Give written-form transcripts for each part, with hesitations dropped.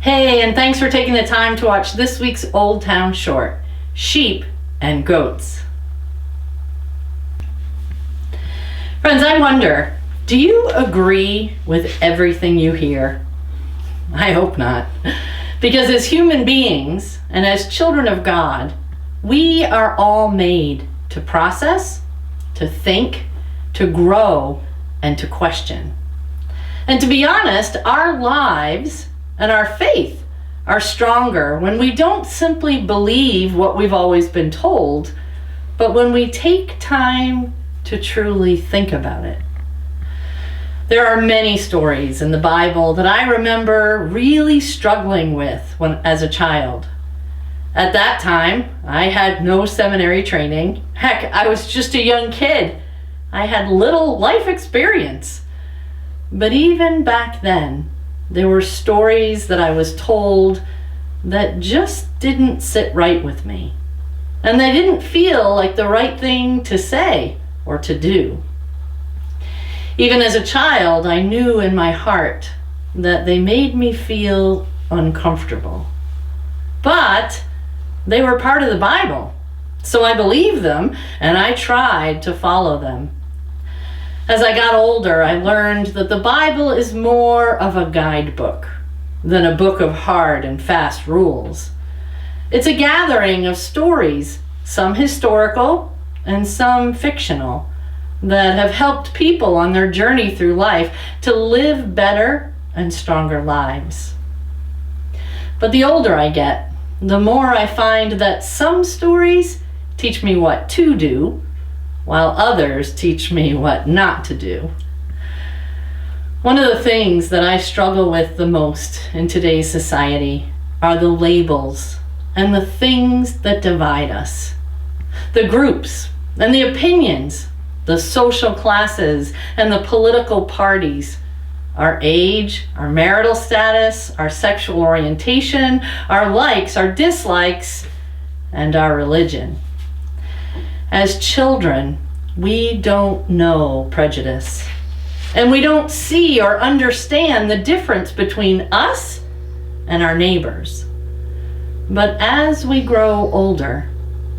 Hey, and thanks for taking the time to watch this week's Oldtown short, Sheep and Goats. Friends, I wonder, do you agree with everything you hear? I hope not. Because as human beings and as children of God, we are all made to process, to think, to grow, and to question. And to be honest, our lives and our faith are stronger when we don't simply believe what we've always been told, but when we take time to truly think about it. There are many stories in the Bible that I remember really struggling with as a child. At that time, I had no seminary training. Heck, I was just a young kid. I had little life experience. But even back then, there were stories that I was told that just didn't sit right with me. And they didn't feel like the right thing to say or to do. Even as a child, I knew in my heart that they made me feel uncomfortable. But they were part of the Bible, so I believed them and I tried to follow them. As I got older, I learned that the Bible is more of a guidebook than a book of hard and fast rules. It's a gathering of stories, some historical and some fictional, that have helped people on their journey through life to live better and stronger lives. But the older I get, the more I find that some stories teach me what to do, while others teach me what not to do. One of the things that I struggle with the most in today's society are the labels and the things that divide us. The groups and the opinions, the social classes and the political parties, our age, our marital status, our sexual orientation, our likes, our dislikes, and our religion. As children, we don't know prejudice, and we don't see or understand the difference between us and our neighbors. But as we grow older,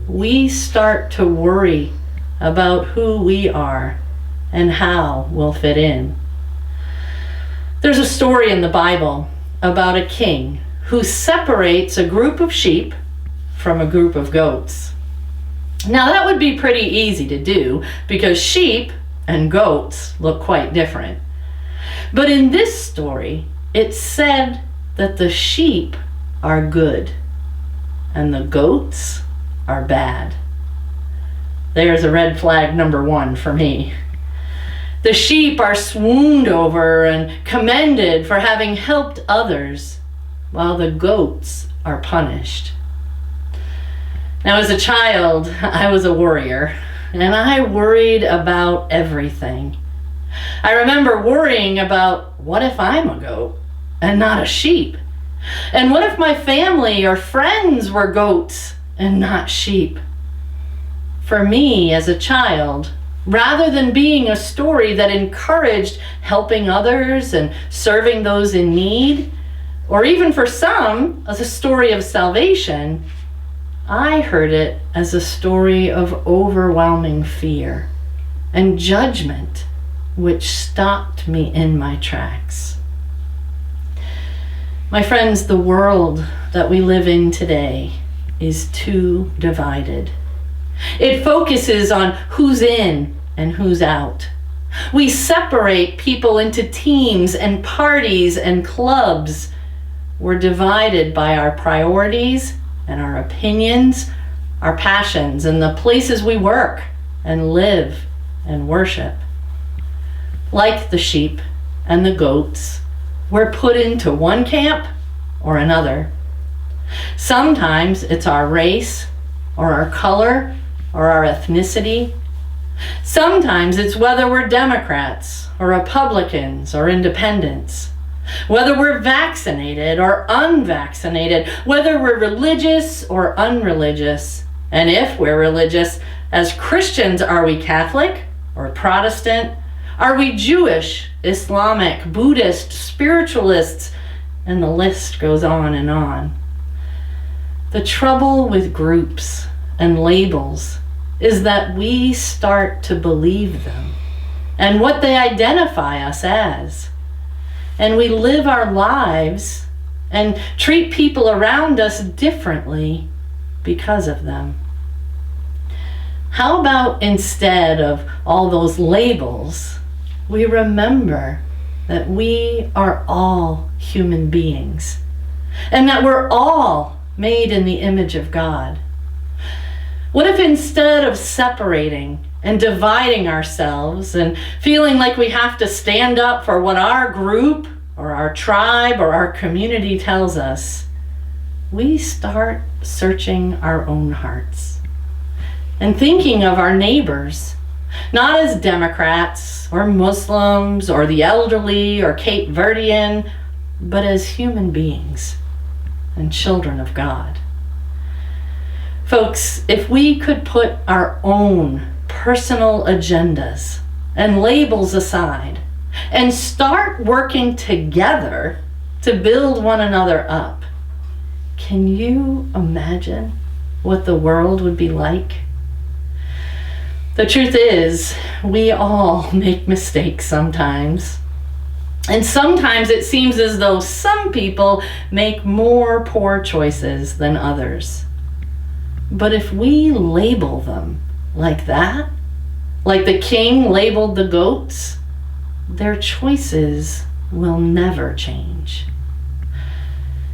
we start to worry about who we are and how we'll fit in. There's a story in the Bible about a king who separates a group of sheep from a group of goats. Now that would be pretty easy to do because sheep and goats look quite different. But in this story, it's said that the sheep are good and the goats are bad. There's a red flag number 1 for me. The sheep are swooned over and commended for having helped others, while the goats are punished. Now, as a child, I was a worrier, and I worried about everything. I remember worrying about, what if I'm a goat and not a sheep? And what if my family or friends were goats and not sheep? For me, as a child, rather than being a story that encouraged helping others and serving those in need, or even for some, as a story of salvation, I heard it as a story of overwhelming fear and judgment, which stopped me in my tracks. My friends, the world that we live in today is too divided. It focuses on who's in and who's out. We separate people into teams and parties and clubs. We're divided by our priorities and our opinions, our passions, and the places we work and live and worship. Like the sheep and the goats, we're put into one camp or another. Sometimes it's our race or our color or our ethnicity. Sometimes it's whether we're Democrats or Republicans or independents, whether we're vaccinated or unvaccinated, whether we're religious or unreligious, and if we're religious, as Christians, are we Catholic or Protestant? Are we Jewish, Islamic, Buddhist, spiritualists, and the list goes on and on. The trouble with groups and labels is that we start to believe them and what they identify us as. And we live our lives and treat people around us differently because of them. How about instead of all those labels, we remember that we are all human beings and that we're all made in the image of God? What if instead of separating and dividing ourselves and feeling like we have to stand up for what our group or our tribe or our community tells us, we start searching our own hearts and thinking of our neighbors, not as Democrats or Muslims or the elderly or Cape Verdean, but as human beings and children of God. Folks, if we could put our own personal agendas and labels aside and start working together to build one another up, can you imagine what the world would be like? The truth is, we all make mistakes sometimes. And sometimes it seems as though some people make more poor choices than others. But if we label them like that, like the king labeled the goats, their choices will never change.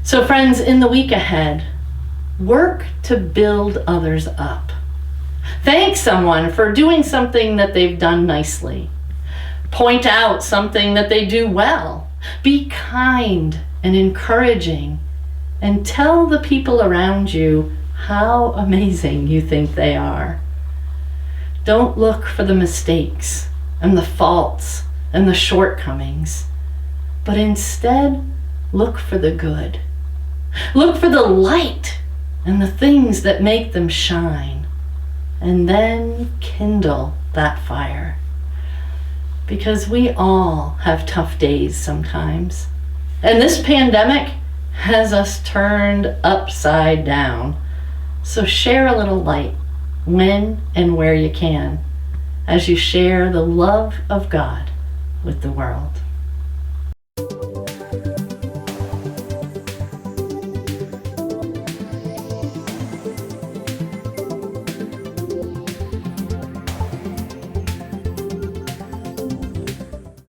So friends, in the week ahead, work to build others up. Thank someone for doing something that they've done nicely. Point out something that they do well. Be kind and encouraging, and tell the people around you how amazing you think they are. Don't look for the mistakes and the faults and the shortcomings, but instead look for the good. Look for the light and the things that make them shine, and then kindle that fire. Because we all have tough days sometimes, and this pandemic has us turned upside down. So share a little light when and where you can as you share the love of God with the world.